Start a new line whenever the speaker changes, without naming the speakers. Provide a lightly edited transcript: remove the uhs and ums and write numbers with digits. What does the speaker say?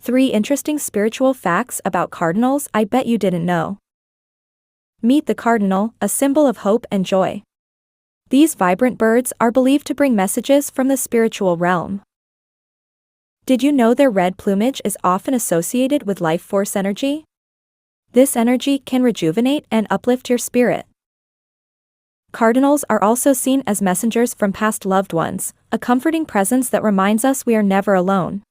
3 interesting spiritual facts about cardinals I bet you didn't know. Meet the cardinal, a symbol of hope and joy. These vibrant birds are believed to bring messages from the spiritual realm. Did you know their red plumage is often associated with life force energy? This energy can rejuvenate and uplift your spirit. Cardinals are also seen as messengers from past loved ones, a comforting presence that reminds us we are never alone.